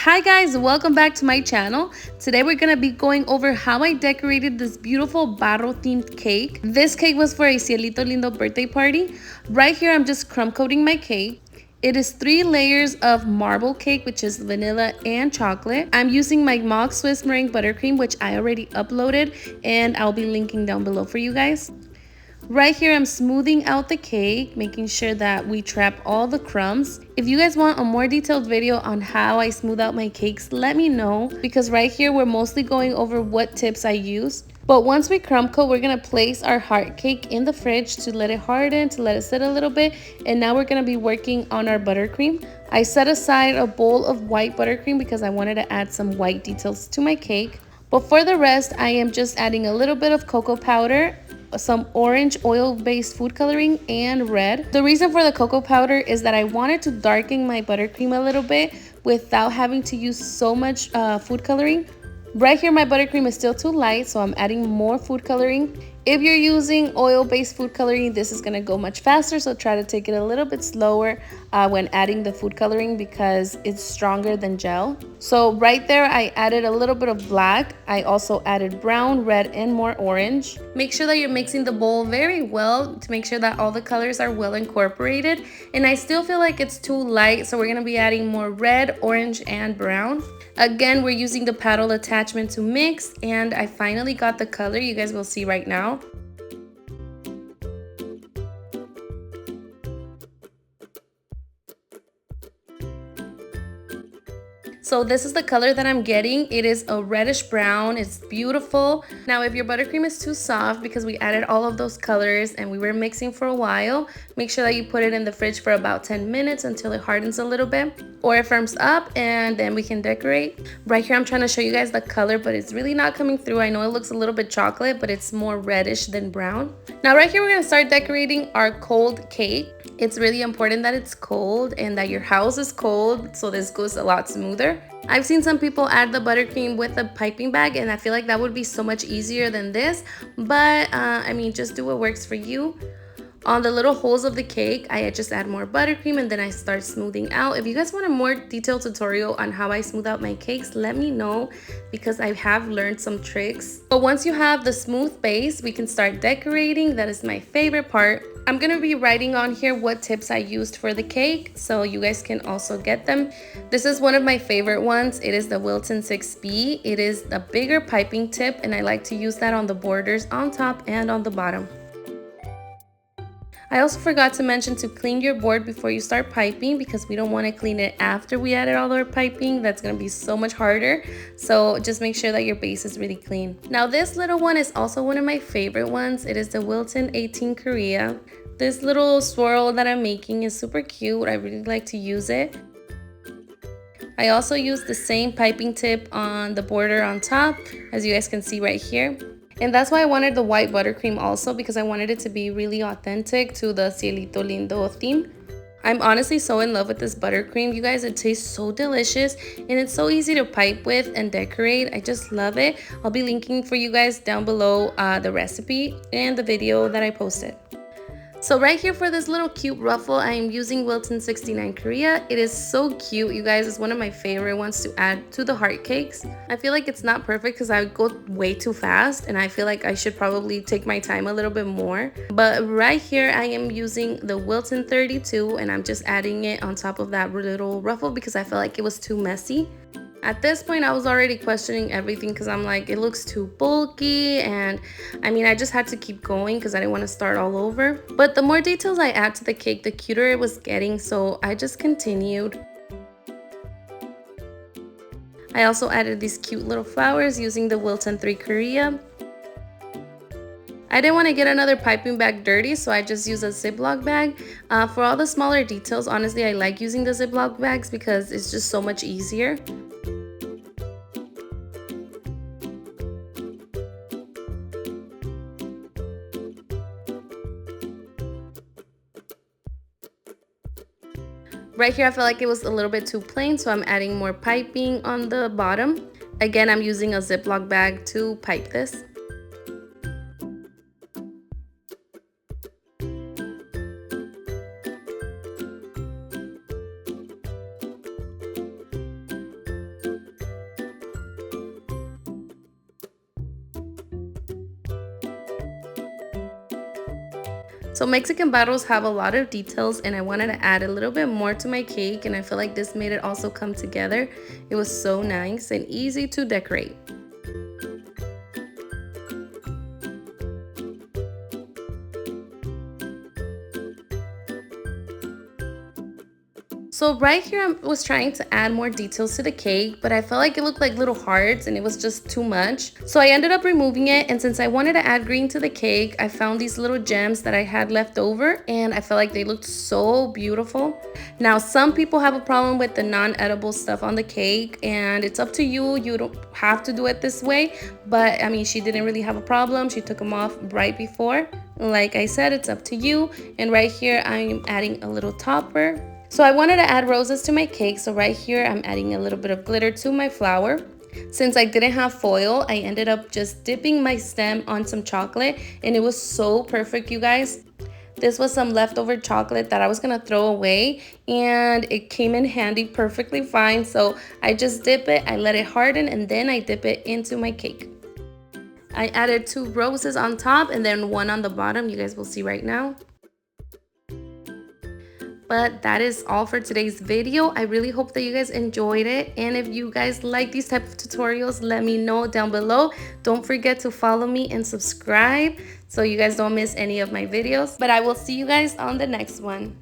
Hi guys, welcome back to my channel. Today we're gonna be going over how I decorated this beautiful Barro themed cake. This cake was for a Cielito Lindo birthday party. Right here I'm just crumb coating my cake. It is 3 layers of marble cake, which is vanilla and chocolate. I'm using my mock Swiss meringue buttercream, which I already uploaded, and I'll be linking down below for you guys. Right here, I'm smoothing out the cake, making sure that we trap all the crumbs. If you guys want a more detailed video on how I smooth out my cakes, let me know, because right here we're mostly going over what tips I use. But once we crumb coat, we're gonna place our heart cake in the fridge to let it harden, to let it sit a little bit. And now we're gonna be working on our buttercream. I set aside a bowl of white buttercream because I wanted to add some white details to my cake. But for the rest, I am just adding a little bit of cocoa powder, some orange oil-based food coloring, and red. The reason for the cocoa powder is that I wanted to darken my buttercream a little bit without having to use so much food coloring. Right here my buttercream is still too light, so I'm adding more food coloring. If you're using oil-based food coloring, this is going to go much faster, so try to take it a little bit slower when adding the food coloring because it's stronger than gel. So right there I added a little bit of black. I also added brown, red, and more orange. Make sure that you're mixing the bowl very well to make sure that all the colors are well incorporated. And I still feel like it's too light, so we're going to be adding more red, orange, and brown. Again, we're using the paddle attachment to mix, and I finally got the color you guys will see right now. So this is the color that I'm getting. It is a reddish brown. It's beautiful. Now, if your buttercream is too soft because we added all of those colors and we were mixing for a while, make sure that you put it in the fridge for about 10 minutes until it hardens a little bit, or it firms up, and then we can decorate. Right here I'm trying to show you guys the color, but it's really not coming through. I know it looks a little bit chocolate, but it's more reddish than brown. Now right here we're gonna start decorating our cold cake. It's really important that it's cold and that your house is cold, so this goes a lot smoother. I've seen some people add the buttercream with a piping bag, and I feel like that would be so much easier than this, but I mean, just do what works for you. On the little holes of the cake, I just add more buttercream and then I start smoothing out. If you guys want a more detailed tutorial on how I smooth out my cakes, let me know, because I have learned some tricks. But once you have the smooth base, we can start decorating. That is my favorite part. I'm gonna be writing on here what tips I used for the cake, so you guys can also get them. This is one of my favorite ones. It is the Wilton 6B. It is a bigger piping tip, and I like to use that on the borders on top and on the bottom. I also forgot to mention to clean your board before you start piping, because we don't want to clean it after we added all our piping. That's going to be so much harder. So just make sure that your base is really clean. Now this little one is also one of my favorite ones. It is the Wilton 18 Korea. This little swirl that I'm making is super cute. I really like to use it. I also use the same piping tip on the border on top, as you guys can see right here. And that's why I wanted the white buttercream also, because I wanted it to be really authentic to the Cielito Lindo theme. I'm honestly so in love with this buttercream, you guys. It tastes so delicious and it's so easy to pipe with and decorate. I just love it. I'll be linking for you guys down below the recipe and the video that I posted. So right here for this little cute ruffle, I am using Wilton 69 Korea. It is so cute, you guys. It's one of my favorite ones to add to the heart cakes. I feel like it's not perfect because I go way too fast, and I feel like I should probably take my time a little bit more. But right here I am using the Wilton 32, and I'm just adding it on top of that little ruffle because I felt like it was too messy. At this point, I was already questioning everything because I'm like, it looks too bulky, and I mean, I just had to keep going because I didn't want to start all over. But the more details I add to the cake, the cuter it was getting, so I just continued. I also added these cute little flowers using the Wilton 3 Korea. I didn't want to get another piping bag dirty, so I just used a Ziploc bag. For all the smaller details, honestly, I like using the Ziploc bags because it's just so much easier. Right here I felt like it was a little bit too plain, so I'm adding more piping on the bottom. Again, I'm using a Ziploc bag to pipe this. So Mexican barros have a lot of details, and I wanted to add a little bit more to my cake, and I feel like this made it also come together. It was so nice and easy to decorate. So right here I was trying to add more details to the cake, but I felt like it looked like little hearts and it was just too much. So I ended up removing it, and since I wanted to add green to the cake, I found these little gems that I had left over, and I felt like they looked so beautiful. Now some people have a problem with the non-edible stuff on the cake, and it's up to you. You don't have to do it this way, but I mean, she didn't really have a problem. She took them off right before. Like I said, it's up to you. And right here I'm adding a little topper. So I wanted to add roses to my cake, so right here I'm adding a little bit of glitter to my flower. Since I didn't have foil, I ended up just dipping my stem on some chocolate, and it was so perfect, you guys. This was some leftover chocolate that I was gonna throw away, and it came in handy perfectly fine. So I just dip it, I let it harden, and then I dip it into my cake. I added 2 roses on top and then 1 on the bottom. You guys will see right now. But that is all for today's video. I really hope that you guys enjoyed it, and if you guys like these type of tutorials, let me know down below. Don't forget to follow me and subscribe so you guys don't miss any of my videos. But I will see you guys on the next one.